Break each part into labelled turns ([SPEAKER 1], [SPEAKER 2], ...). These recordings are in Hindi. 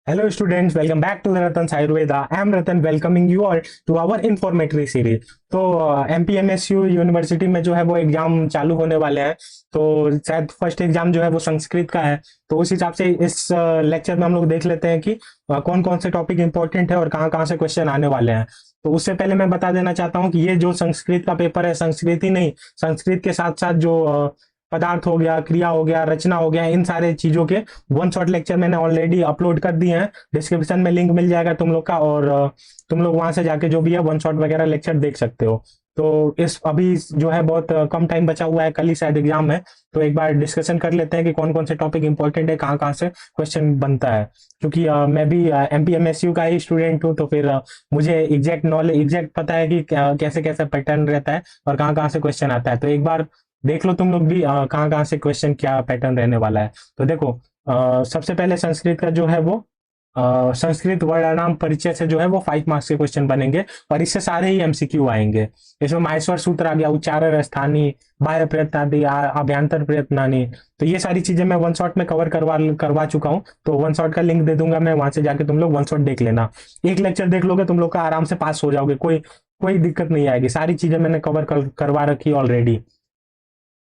[SPEAKER 1] Hello students, welcome back to the Ratan's Ayurveda. I am Ratan welcoming you all to our informatory series. तो MPMSU यूनिवर्सिटी में जो है वो एग्जाम चालू होने वाले हैं। तो शायद फर्स्ट एग्जाम जो है वो संस्कृत का है। तो उस हिसाब से इस लेक्चर में हम लोग देख लेते हैं कि कौन कौन से टॉपिक इंपॉर्टेंट है और कहाँ कहाँ से क्वेश्चन आने वाले हैं। तो उससे पहले मैं बता देना चाहता हूँ कि ये जो संस्कृत का पेपर है, संस्कृत ही नहीं, संस्कृत के साथ साथ जो पदार्थ हो गया, क्रिया हो गया, रचना हो गया, इन सारे चीजों के वन शॉट लेक्चर मैंने ऑलरेडी अपलोड कर दिए हैं। डिस्क्रिप्शन में लिंक मिल जाएगा तुम लोग का, और तुम लोग वहां से जाके जो भी है वन शॉट वगैरह लेक्चर देख सकते हो। तो इस अभी जो है बहुत कम टाइम बचा हुआ है, कल ही शायद एग्जाम है। तो एक बार डिस्कशन कर लेते हैं कि कौन कौन से टॉपिक इंपॉर्टेंट है, कहाँ कहाँ से क्वेश्चन बनता है। क्योंकि मैं भी एमपीएमएसयू का ही स्टूडेंट हूँ, तो फिर मुझे एग्जैक्ट नॉलेज, एग्जैक्ट पता है कि कैसे कैसे पैटर्न रहता है और कहाँ कहाँ से क्वेश्चन आता है। तो एक बार देख लो तुम लोग भी कहाँ कहाँ से क्वेश्चन, क्या पैटर्न रहने वाला है। तो देखो, सबसे पहले संस्कृत का जो है वो संस्कृत वर्णानाम परिचय से जो है वो 5 मार्क्स के क्वेश्चन बनेंगे, और इससे सारे ही एमसीक्यू आएंगे। इसमें माहेश्वर सूत्र आ गया, उच्चारण स्थानी, बाह्य प्रयत्न आदि, अभ्यंतर प्रयत्नानि। तो ये सारी चीजें मैं वन शॉट में कवर करवा चुका हूँ। तो वन शॉट का लिंक दे दूंगा मैं, वहां से जाके तुम लोग वन शॉट देख लेना। एक लेक्चर देख लोगे तुम लोग का आराम से पास हो जाओगे, कोई कोई दिक्कत नहीं आएगी। सारी चीजें मैंने करवा रखी ऑलरेडी।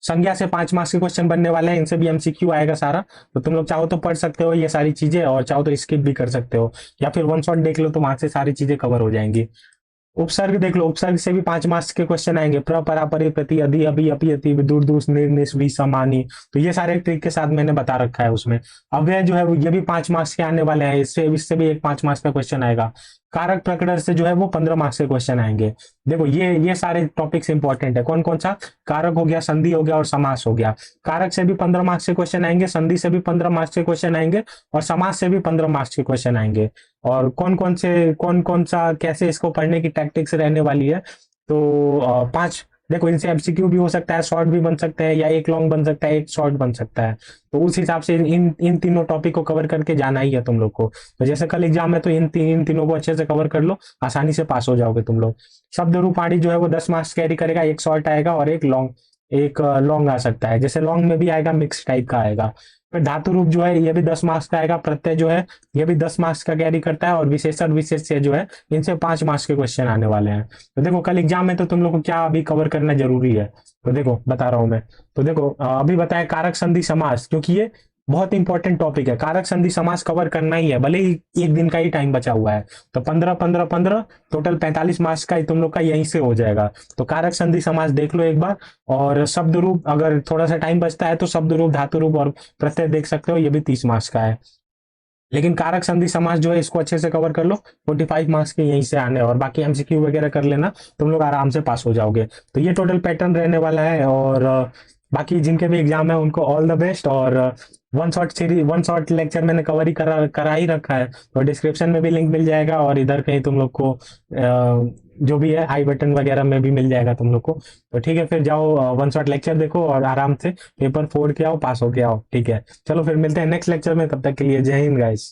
[SPEAKER 1] संज्ञा से 5 मार्क्स के क्वेश्चन बनने वाले हैं, इनसे भी एमसीक्यू आएगा सारा। तो तुम लोग चाहो तो पढ़ सकते हो ये सारी चीजें, और चाहो तो स्किप भी कर सकते हो, या फिर वन शॉट देख लो तो वहां से सारी चीजें कवर हो जाएंगी। उपसर्ग देख लो, उपसर्ग से भी 5 मार्क्स के क्वेश्चन आएंगे। प्र परा परि प्रति अधि अभि अपि अति दूर दूर निर निस वी समानी। तो ये सारे ट्रिक के साथ मैंने बता रखा है उसमें। अब यह जो है ये भी 5 मार्क्स के आने वाले हैं, इससे इससे भी एक 5 मार्क्स का क्वेश्चन आएगा। कारक प्रकरण से जो है वो 15 मार्क्स के क्वेश्चन आएंगे। देखो ये सारे टॉपिक्स इंपॉर्टेंट है। कौन कौन सा? कारक हो गया, संधि हो गया और समास हो गया। कारक से भी 15 मार्क्स के क्वेश्चन आएंगे, संधि से भी 15 मार्क्स के क्वेश्चन आएंगे, और समास से भी 15 मार्क्स के क्वेश्चन आएंगे। और कौन कौन सा कैसे इसको पढ़ने की टैक्टिक्स रहने वाली है। तो 5 देखो, इनसे एमसीक्यू भी हो सकता है, शॉर्ट भी बन सकते हैं, या एक लॉन्ग बन सकता है, एक शॉर्ट बन सकता है। तो उस हिसाब से इन इन तीनों टॉपिक को कवर करके जाना ही है तुम लोग को। तो जैसे कल एग्जाम है, तो इन तीनों को अच्छे से कवर कर लो, आसानी से पास हो जाओगे तुम लोग। शब्द रूपाणी जो है वो 10 मार्क्स कैरी करेगा, एक शॉर्ट आएगा और एक लॉन्ग आ सकता है। जैसे लॉन्ग में भी आएगा, मिक्स टाइप का आएगा। फिर धातु रूप जो है ये भी 10 मार्क्स का आएगा। प्रत्यय जो है ये भी 10 मार्क्स का कैरी करता है, और विशेषण विशेष से जो है इनसे 5 मार्क्स के क्वेश्चन आने वाले हैं। तो देखो, कल एग्जाम में तो तुम लोग को क्या अभी कवर करना जरूरी है। तो देखो बता रहा हूं मैं। तो देखो, अभी बताया कारक संधि समास, क्योंकि ये बहुत इंपॉर्टेंट टॉपिक है। कारक संधि समास कवर करना ही है, भले ही एक दिन का ही टाइम बचा हुआ है। तो 15 15 15 टोटल 45 मार्क्स का ही तुम लोग का यहीं से हो जाएगा। तो कारक संधि समास देख लो एक बार। और शब्द रूप, अगर थोड़ा सा टाइम बचता है तो शब्द रूप, धातु रूप और प्रत्यय देख सकते हो, ये भी 30 मार्क्स का है। लेकिन कारक संधि समास जो है इसको अच्छे से कवर कर लो, 45 मार्क्स के यहीं से आने, और बाकी एमसीक्यू वगैरह कर लेना, तुम लोग आराम से पास हो जाओगे। तो ये टोटल पैटर्न रहने वाला है। और बाकी जिनके भी एग्जाम है उनको ऑल द बेस्ट। और वन शॉट लेक्चर मैंने करा ही रखा है, तो डिस्क्रिप्शन में भी लिंक मिल जाएगा, और इधर कहीं तुम लोग को जो भी है आई बटन वगैरह में भी मिल जाएगा तुम लोग को। तो ठीक है, फिर जाओ वन शॉट लेक्चर देखो और आराम से पेपर फोड़ के आओ, पास हो के आओ। ठीक है, चलो फिर मिलते हैं नेक्स्ट लेक्चर में। तब तक के लिए जय हिंद गाइस।